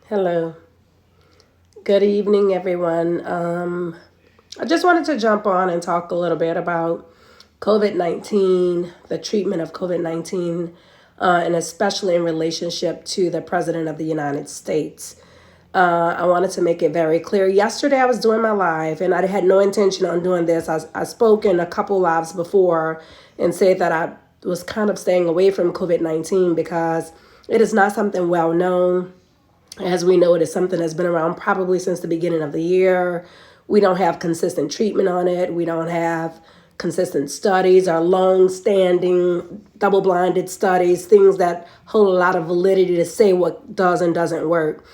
Hello. Good evening, everyone. I just wanted to jump on and talk a little bit about COVID 19, the treatment of COVID 19, and especially in relationship to the President of the United States. I wanted to make it very clear. Yesterday, I was doing my live, and I had no intention on doing this. I spoke in a couple lives before and said that I was kind of staying away from COVID 19 because it is not something well known. As we know, it is something that's been around probably since the beginning of the year. We don't have consistent treatment on it. We don't have consistent studies or long-standing double-blinded studies, things that hold a lot of validity to say what does and doesn't work.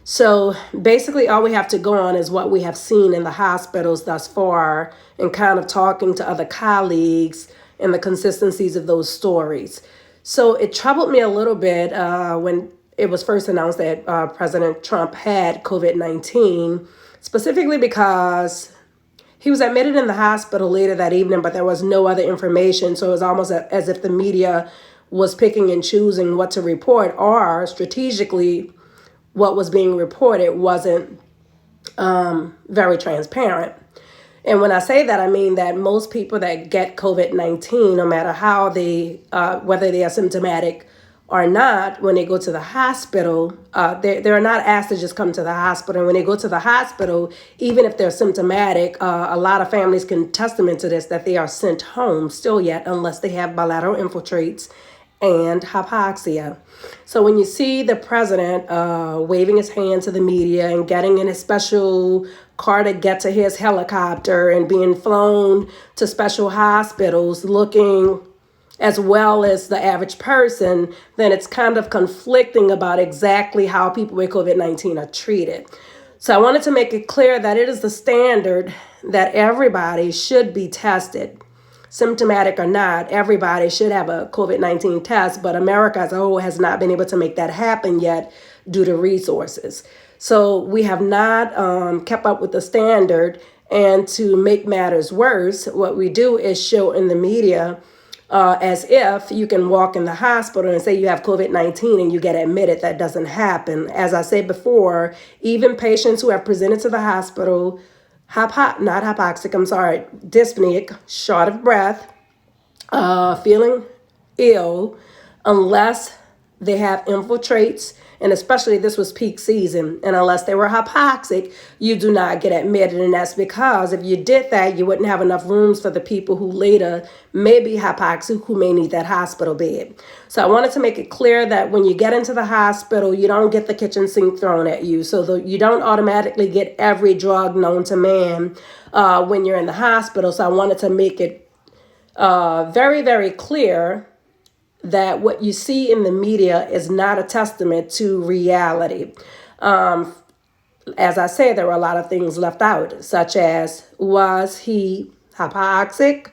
So basically, all we have to go on is what we have seen in the hospitals thus far and kind of talking to other colleagues and the consistencies of those stories. So it troubled me a little bit when it was first announced that President Trump had COVID 19, specifically because he was admitted in the hospital later that evening, but there was no other information. So it was almost as if the media was picking and choosing what to report, or strategically, what was being reported wasn't very transparent. And when I say that, I mean that most people that get COVID 19, no matter how they, whether they are symptomatic or not, when they go to the hospital, they're not asked to just come to the hospital. And when they go to the hospital, even if they're symptomatic, a lot of families can testament to this, that they are sent home still yet, unless they have bilateral infiltrates and hypoxia. So when you see the president waving his hand to the media and getting in a special car to get to his helicopter and being flown to special hospitals looking as well as the average person, then it's kind of conflicting about exactly how people with COVID 19 are treated. So I wanted to make it clear that it is the standard that everybody should be tested. Symptomatic or not, everybody should have a COVID 19 test, but America as a whole has not been able to make that happen yet due to resources. So we have not kept up with the standard. And to make matters worse, what we do is show in the media as if you can walk in the hospital and say you have COVID 19 and you get admitted. That doesn't happen. As I said before, even patients who have presented to the hospital, not hypoxic, I'm sorry, dyspneic, short of breath, feeling ill, unless they have infiltrates, and especially this was peak season, and unless they were hypoxic, you do not get admitted. And that's because if you did that, you wouldn't have enough rooms for the people who later may be hypoxic, who may need that hospital bed. So I wanted to make it clear that when you get into the hospital, you don't get the kitchen sink thrown at you. So you don't automatically get every drug known to man when you're in the hospital. So I wanted to make it very, very clear that what you see in the media is not a testament to reality. As I said, there were a lot of things left out, such as, was he hypoxic?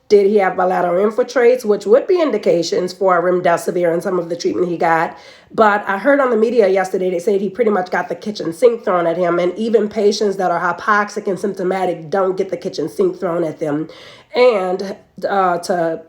Did he have bilateral infiltrates, which would be indications for remdesivir and some of the treatment he got. But I heard on the media yesterday, they said he pretty much got the kitchen sink thrown at him. And even patients that are hypoxic and symptomatic don't get the kitchen sink thrown at them. And to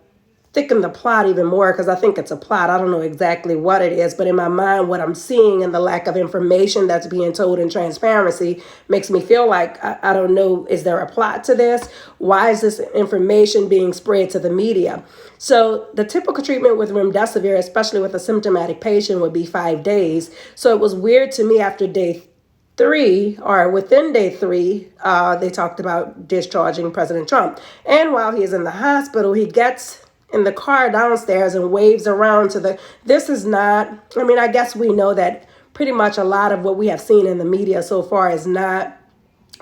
thicken the plot even more, because I think it's a plot. I don't know exactly what it is, but in my mind, what I'm seeing and the lack of information that's being told in transparency makes me feel like, I don't know, is there a plot to this? Why is this information being spread to the media? So the typical treatment with remdesivir, especially with a symptomatic patient, would be 5 days. So it was weird to me after day 3, or within day 3, they talked about discharging President Trump. And while he is in the hospital, he gets in the car downstairs and waves around to this is not, I mean, I guess we know that pretty much a lot of what we have seen in the media so far is not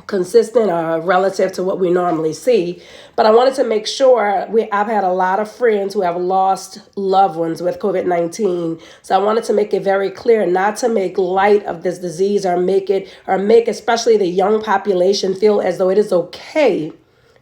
consistent or relative to what we normally see. But I wanted to make sure, I've had a lot of friends who have lost loved ones with COVID 19. So I wanted to make it very clear not to make light of this disease or make especially the young population feel as though it is okay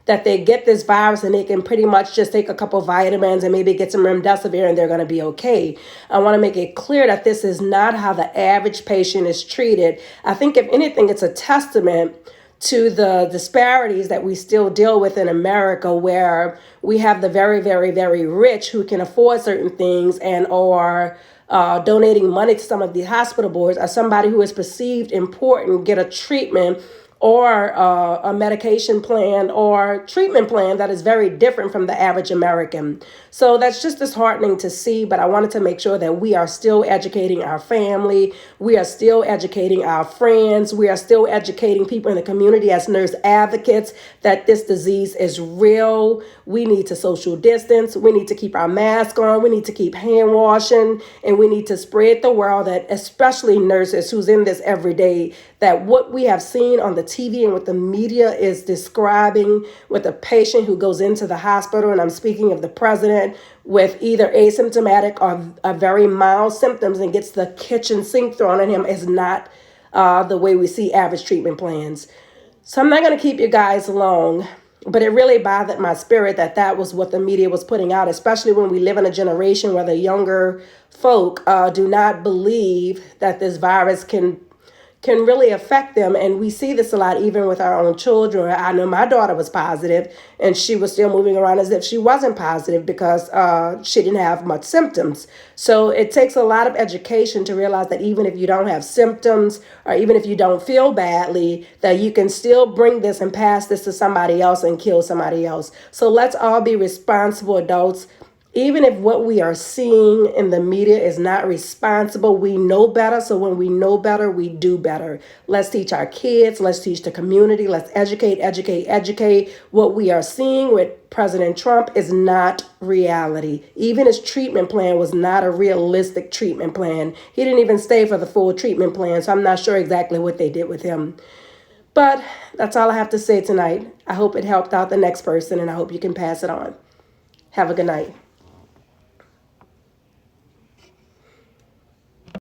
that they get this virus and they can pretty much just take a couple vitamins and maybe get some remdesivir and they're going to be okay. I want to make it clear that this is not how the average patient is treated. I think if anything, it's a testament to the disparities that we still deal with in America, where we have the very, very, very rich who can afford certain things and are donating money to some of the hospital boards, or somebody who is perceived important get a treatment or a medication plan or treatment plan that is very different from the average American. So that's just disheartening to see, but I wanted to make sure that we are still educating our family, we are still educating our friends, we are still educating people in the community as nurse advocates that this disease is real. We need to social distance, we need to keep our mask on, we need to keep hand washing, and we need to spread the word that, especially nurses who's in this every day, that what we have seen on the TV and what the media is describing with a patient who goes into the hospital, and I'm speaking of the president, with either asymptomatic or a very mild symptoms and gets the kitchen sink thrown at him, is not the way we see average treatment plans. So I'm not going to keep you guys long, but it really bothered my spirit that that was what the media was putting out, especially when we live in a generation where the younger folk do not believe that this virus can really affect them. And we see this a lot even with our own children. I know my daughter was positive and she was still moving around as if she wasn't positive because she didn't have much symptoms. So it takes a lot of education to realize that even if you don't have symptoms or even if you don't feel badly, that you can still bring this and pass this to somebody else and kill somebody else. So let's all be responsible adults. Even if what we are seeing in the media is not responsible, we know better. So when we know better, we do better. Let's teach our kids. Let's teach the community. Let's educate. What we are seeing with President Trump is not reality. Even his treatment plan was not a realistic treatment plan. He didn't even stay for the full treatment plan. So I'm not sure exactly what they did with him. But that's all I have to say tonight. I hope it helped out the next person and I hope you can pass it on. Have a good night.